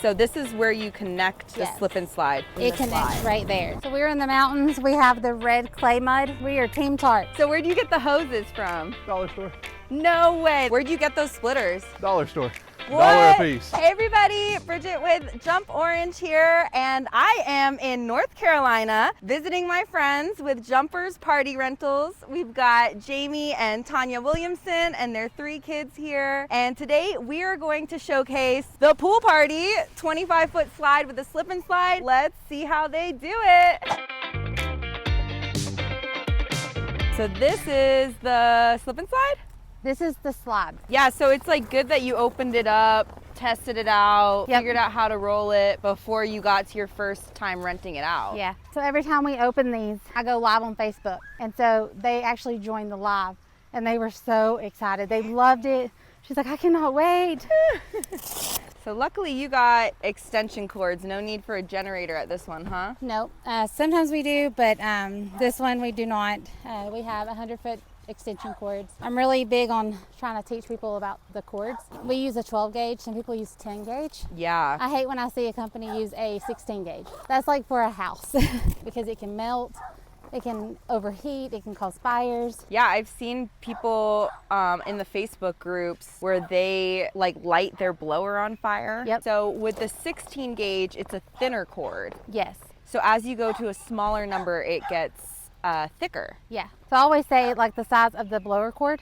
So this is where you connect the slip and slide. It connects right there. So we're in the mountains. We have the red clay mud. We are Team Tart. So where do you get the hoses from? Dollar store. No way. Where'd you get those splitters? Dollar store. What? $1 a piece. Hey everybody, Bridget with Jump Orange here, and I am in North Carolina visiting my friends with Jumpers Party Rentals. We've got Jamie and Tonya Williamson and their 3 kids here, and today we are going to showcase the pool party 25-foot slide with a slip and slide. Let's see how they do it. So this is the slip and slide? This is the slide. Yeah, so it's like good that you opened it up, tested it out, figured out how to roll it before you got to your first time renting it out. Yeah, so every time we open these, I go live on Facebook. And so they actually joined the live and they were so excited. They loved it. She's like, I cannot wait. So luckily you got extension cords, no need for a generator at this one, huh? Nope, sometimes we do, but this one we do not. We have 100-foot extension cords. I'm really big on trying to teach people about the cords. We use a 12 gauge, some people use 10 gauge. Yeah. I hate when I see a company use a 16 gauge. That's like for a house because it can melt, it can overheat, it can cause fires. Yeah, I've seen people in the Facebook groups where they like light their blower on fire. Yep. So with the 16 gauge, it's a thinner cord. Yes. So as you go to a smaller number, it gets thicker. Yeah. So I always say like the size of the blower cord.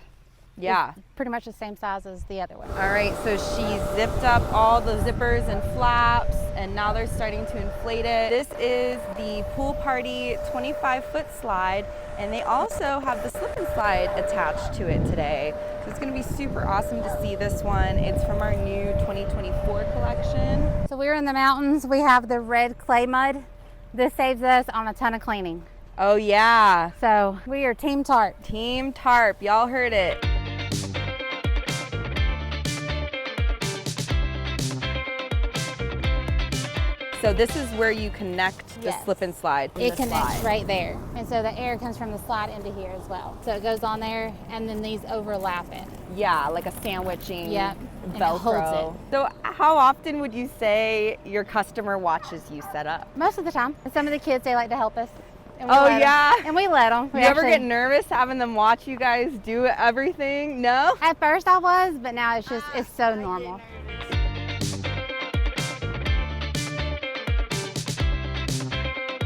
Yeah. Pretty much the same size as the other one. All right, so she zipped up all the zippers and flaps, and now they're starting to inflate it. This is the Pool Party 25-foot slide, and they also have the slip and slide attached to it today. So it's gonna be super awesome to see this one. It's from our new 2024 collection. So we're in the mountains. We have the red clay mud. This saves us on a ton of cleaning. Oh yeah. So we are Team Tart. Team Tarp, y'all heard it. So this is where you connect the slip and slide. It connects right there. And so the air comes from the slide into here as well. So it goes on there and then these overlap it. Yeah, like a sandwiching Velcro. Velcro. And it holds it. So how often would you say your customer watches you set up? Most of the time. And some of the kids, they like to help us. Oh yeah? And we let them. You ever get nervous having them watch you guys do everything? No? At first I was, but now it's just, it's so normal.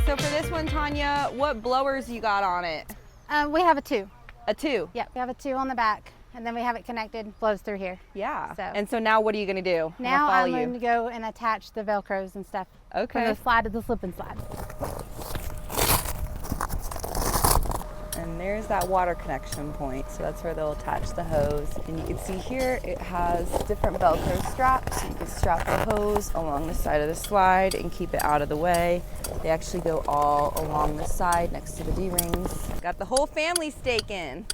So for this one, Tonya, what blowers you got on it? We have a 2. A 2? Yep, we have a 2 on the back. And then we have it connected, flows through here. Yeah. So. And so now what are you going to do? Now I'm going to go and attach the Velcros and stuff. Okay. From the slide to the slip and slide. And there's that water connection point. So that's where they'll attach the hose. And you can see here it has different Velcro straps. So you can strap the hose along the side of the slide and keep it out of the way. They actually go all along the side next to the D-rings. Got the whole family staking.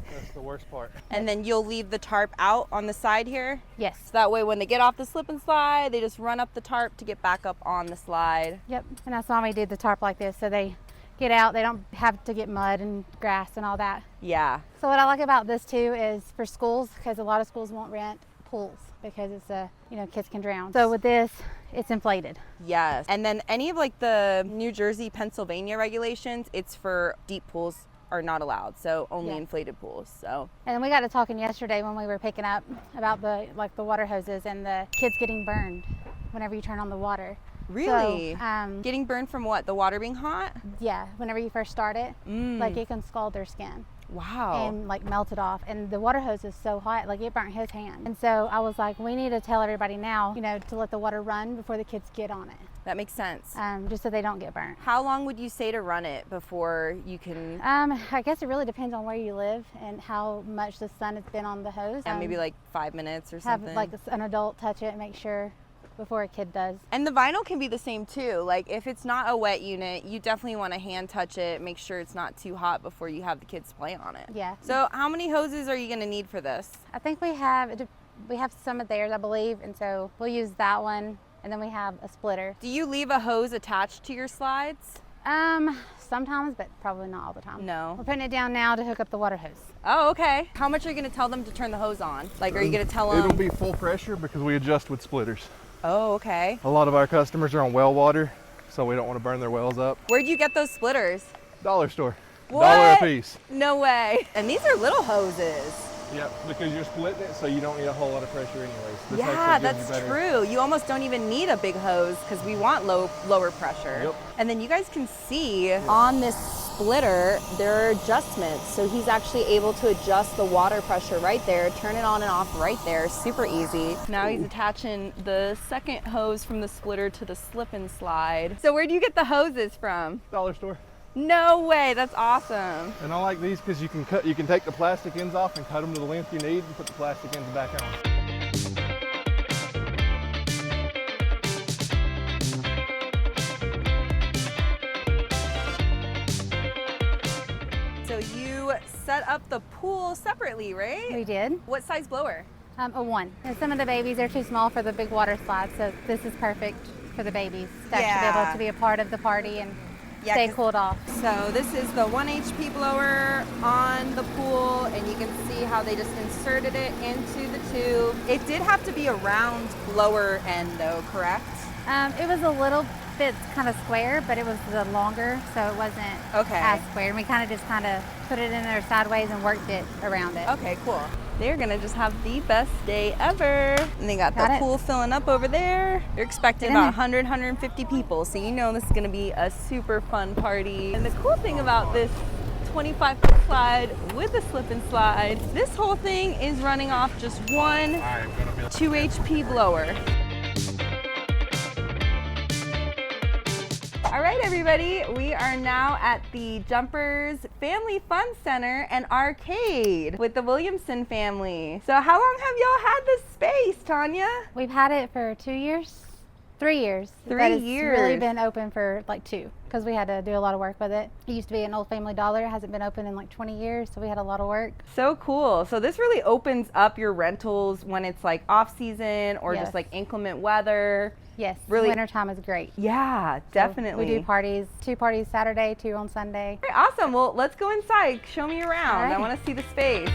That's the worst part. And then you'll leave the tarp out on the side here? Yes. So that way when they get off the slip and slide, they just run up the tarp to get back up on the slide. Yep, and that's why we did the tarp like this, so they get out, they don't have to get mud and grass and all that. Yeah. So what I like about this too is for schools, because a lot of schools won't rent pools because it's kids can drown. So with this, it's inflated. Yes. And then any of like the New Jersey, Pennsylvania regulations, it's for deep pools are not allowed, so only inflated pools. So. And we got to talking yesterday when we were picking up about the water hoses and the kids getting burned whenever you turn on the water. Really? So, getting burned from what? The water being hot? Yeah, whenever you first start it, like it can scald their skin. Wow. And like melt it off. And the water hose is so hot, like it burnt his hand. And so I was like, we need to tell everybody now, to let the water run before the kids get on it. That makes sense. Just so they don't get burnt. How long would you say to run it before you can? I guess it really depends on where you live and how much the sun has been on the hose. Yeah, maybe like 5 minutes or something. Have like an adult touch it and make sure before a kid does. And the vinyl can be the same too. Like if it's not a wet unit, you definitely want to hand touch it, make sure it's not too hot before you have the kids play on it. Yeah. So how many hoses are you going to need for this? I think we have some of theirs, I believe, and so we'll use that one, and then we have a splitter. Do you leave a hose attached to your slides? Sometimes, but probably not all the time. No. We're putting it down now to hook up the water hose. Oh, okay. How much are you going to tell them to turn the hose on? Like, are you going to tell them? It'll be full pressure because we adjust with splitters. Oh, okay. A lot of our customers are on well water, so we don't want to burn their wells up. Where'd you get those splitters? Dollar store. What? Dollar a piece. No way. And these are little hoses. Yep, because you're splitting it, so you don't need a whole lot of pressure anyways. This Yeah, actually gives you that's better- true. You almost don't even need a big hose because we want lower pressure. Yep. And then you guys can see on this splitter, there are adjustments. So he's actually able to adjust the water pressure right there, turn it on and off right there, super easy. Now he's attaching the second hose from the splitter to the slip and slide. So where do you get the hoses from? Dollar store. No way, that's awesome. And I like these because you can take the plastic ends off and cut them to the length you need and put the plastic ends back on. So you set up the pool separately, right? We did. What size blower? A 1. And some of the babies are too small for the big water slide, so this is perfect for the babies to actually be able to be a part of the party and stay 'cause- cooled off. So this is the 1 HP blower on the pool, and you can see how they just inserted it into the tube. It did have to be a round blower end though, correct? It was a little bit kind of square, but it was the longer, so it wasn't Okay. as square. And we kind of put it in there sideways and worked it around it. Okay, cool. They're gonna just have the best day ever. And they got Got the it. pool filling up over there. They're expecting Get in about there. 150 people, so you know this is gonna be a super fun party. And the cool thing about this 25-foot slide with a slip and slide, this whole thing is running off just one 2 HP blower. All right, everybody, we are now at the Jumpers Family Fun Center and Arcade with the Williamson family. So how long have y'all had this space, Tonya? We've had it for 2 years, 3 years. 3 but it's years. really been open for like 2 because we had to do a lot of work with it. It used to be an old Family Dollar. It hasn't been open in like 20 years, so we had a lot of work. So cool. So this really opens up your rentals when it's like off season or Yes. just like inclement weather. Yes, Really- wintertime is great. Yeah, definitely. We do parties, 2 parties Saturday, 2 on Sunday. All right, awesome. Well, let's go inside. Show me around. I Alrighty. want to see the space.